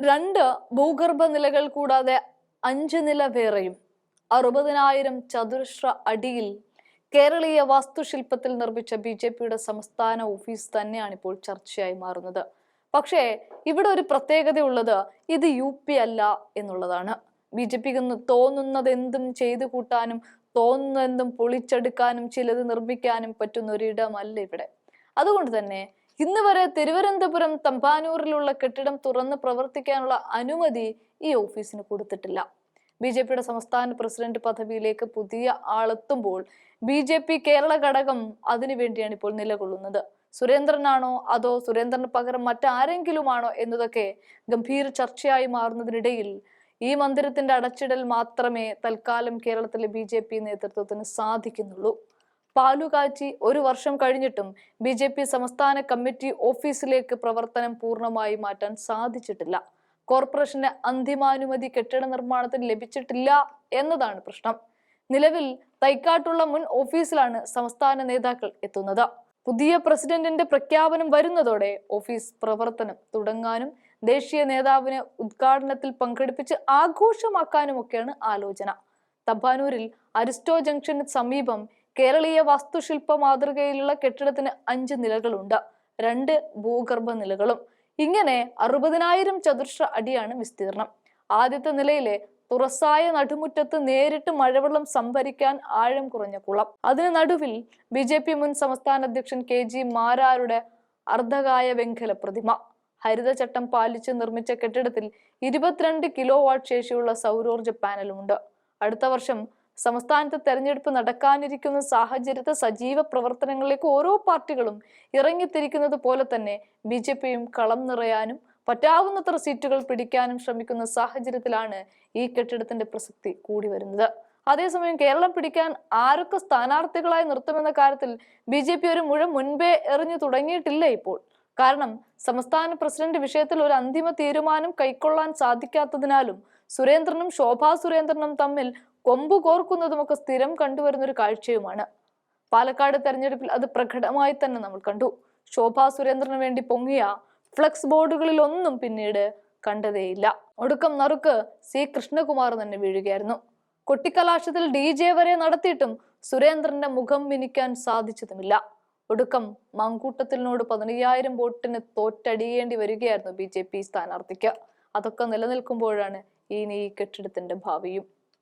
2 ഭൂഗർഭ നിലകൾ കൂടാതെ 5 നില വേറെയും 60,000 ചതുരശ്ര അടിയിൽ കേരളീയ വാസ്തുശില്പത്തിൽ നിർമ്മിച്ച ബിജെപിയുടെ സംസ്ഥാന ഓഫീസ് തന്നെയാണ് ഇപ്പോൾ ചർച്ചയായി മാറുന്നത്. പക്ഷേ ഇവിടെ ഒരു പ്രത്യേകതയുള്ളത് ഇത് UP അല്ല എന്നുള്ളതാണ്. ബിജെപിക്ക് തോന്നുന്നതെന്തും ചെയ്തു കൂട്ടാനും തോന്നുന്നതെന്തും പൊളിച്ചെടുക്കാനും ചിലത് നിർമ്മിക്കാനും പറ്റുന്ന ഒരിടമല്ല ഇവിടെ. അതുകൊണ്ട് തന്നെ ഇന്ന് വരെ തിരുവനന്തപുരം തമ്പാനൂരിലുള്ള കെട്ടിടം തുറന്ന് പ്രവർത്തിക്കാനുള്ള അനുമതി ഈ ഓഫീസിന് കൊടുത്തിട്ടില്ല. ബിജെപിയുടെ സംസ്ഥാന പ്രസിഡന്റ് പദവിയിലേക്ക് പുതിയ ആളെത്തുമ്പോൾ ബിജെപി കേരള ഘടകം അതിനുവേണ്ടിയാണ് ഇപ്പോൾ നിലകൊള്ളുന്നത്. സുരേന്ദ്രനാണോ അതോ സുരേന്ദ്രന് പകരം മറ്റാരെങ്കിലുമാണോ എന്നതൊക്കെ ഗംഭീര ചർച്ചയായി മാറുന്നതിനിടയിൽ ഈ മന്ദിരത്തിന്റെ അടച്ചിടൽ മാത്രമേ തൽക്കാലം കേരളത്തിലെ ബിജെപി നേതൃത്വത്തിന് സാധിക്കുന്നുള്ളൂ. പാലുകാച്ചി 1 വർഷം കഴിഞ്ഞിട്ടും ബിജെപി സംസ്ഥാന കമ്മിറ്റി ഓഫീസിലേക്ക് പ്രവർത്തനം പൂർണ്ണമായി മാറ്റാൻ സാധിച്ചിട്ടില്ല. കോർപ്പറേഷന്റെ അന്തിമാനുമതി കെട്ടിട നിർമ്മാണത്തിന് ലഭിച്ചിട്ടില്ല എന്നതാണ് പ്രശ്നം. നിലവിൽ തൈക്കാട്ടുള്ള മുൻ ഓഫീസിലാണ് സംസ്ഥാന നേതാക്കൾ എത്തുന്നത്. പുതിയ പ്രസിഡന്റിന്റെ പ്രഖ്യാപനം വരുന്നതോടെ ഓഫീസ് പ്രവർത്തനം തുടങ്ങാനും ദേശീയ നേതാവിനെ ഉദ്ഘാടനത്തിൽ പങ്കെടുപ്പിച്ച് ആഘോഷമാക്കാനുമൊക്കെയാണ് ആലോചന. തമ്പാനൂരിൽ അരിസ്റ്റോ ജംഗ്ഷന് സമീപം കേരളീയ വാസ്തുശില്പ മാതൃകയിലുള്ള കെട്ടിടത്തിന് 5 നിലകളുണ്ട്, 2 ഭൂഗർഭ നിലകളും. ഇങ്ങനെ 60,000 ചതുരശ്ര അടിയാണ് വിസ്തീർണം. ആദ്യത്തെ നിലയിലെ തുറസായ നടുമുറ്റത്ത് നേരിട്ട് മഴവെള്ളം സംഭരിക്കാൻ ആഴം കുറഞ്ഞ കുളം. അതിന് നടുവിൽ ബിജെപി മുൻ സംസ്ഥാന അധ്യക്ഷൻ KG മാരാരുടെ അർദ്ധകായ വെങ്കല പ്രതിമ. ഹരിതചട്ടം പാലിച്ച് നിർമ്മിച്ച കെട്ടിടത്തിൽ 22 കിലോവാട്ട് ശേഷിയുള്ള സൗരോർജ പാനലുമുണ്ട്. അടുത്ത വർഷം സംസ്ഥാനത്ത് തെരഞ്ഞെടുപ്പ് നടക്കാനിരിക്കുന്ന സാഹചര്യത്തിൽ സജീവ പ്രവർത്തനങ്ങളിലേക്ക് ഓരോ പാർട്ടികളും ഇറങ്ങിത്തിരിക്കുന്നത് പോലെ തന്നെ ബിജെപിയും കളം നിറയാനും പറ്റാവുന്നത്ര സീറ്റുകൾ പിടിക്കാനും ശ്രമിക്കുന്ന സാഹചര്യത്തിലാണ് ഈ കെട്ടിടത്തിന്റെ പ്രസക്തി കൂടി വരുന്നത്. അതേസമയം കേരളം പിടിക്കാൻ ആരൊക്കെ സ്ഥാനാർത്ഥികളായി നിർത്തുമെന്ന കാര്യത്തിൽ ബിജെപി ഒരു മുഴം മുൻപേ എറിഞ്ഞു തുടങ്ങിയിട്ടില്ല ഇപ്പോൾ. കാരണം സംസ്ഥാന പ്രസിഡന്റ് വിഷയത്തിൽ ഒരു അന്തിമ തീരുമാനം കൈക്കൊള്ളാൻ സാധിക്കാത്തതിനാലും സുരേന്ദ്രനും ശോഭാ സുരേന്ദ്രനും തമ്മിൽ കൊമ്പു കോർക്കുന്നതുമൊക്കെ സ്ഥിരം കണ്ടുവരുന്ന ഒരു കാഴ്ചയുമാണ്. പാലക്കാട് തെരഞ്ഞെടുപ്പിൽ അത് പ്രകടമായി തന്നെ നമ്മൾ കണ്ടു. ശോഭാ സുരേന്ദ്രന് വേണ്ടി പൊങ്ങിയ ഫ്ലക്സ് ബോർഡുകളിൽ ഒന്നും പിന്നീട് കണ്ടതേയില്ല. ഒടുക്കം നറുക്ക് C കൃഷ്ണകുമാർ തന്നെ വീഴുകയായിരുന്നു. കൊട്ടിക്കലാശത്തിൽ DJ വരെ നടത്തിയിട്ടും സുരേന്ദ്രന്റെ മുഖം മിനിക്കാൻ സാധിച്ചതുമില്ല. ഒടുക്കം മങ്കൂട്ടത്തിനോട് 15,000 വോട്ടിന് തോറ്റടിയേണ്ടി വരികയായിരുന്നു BJP സ്ഥാനാർത്ഥിക്ക്. അതൊക്കെ നിലനിൽക്കുമ്പോഴാണ് ഇനി ഈ കെട്ടിടത്തിന്റെ ഭാവിയും.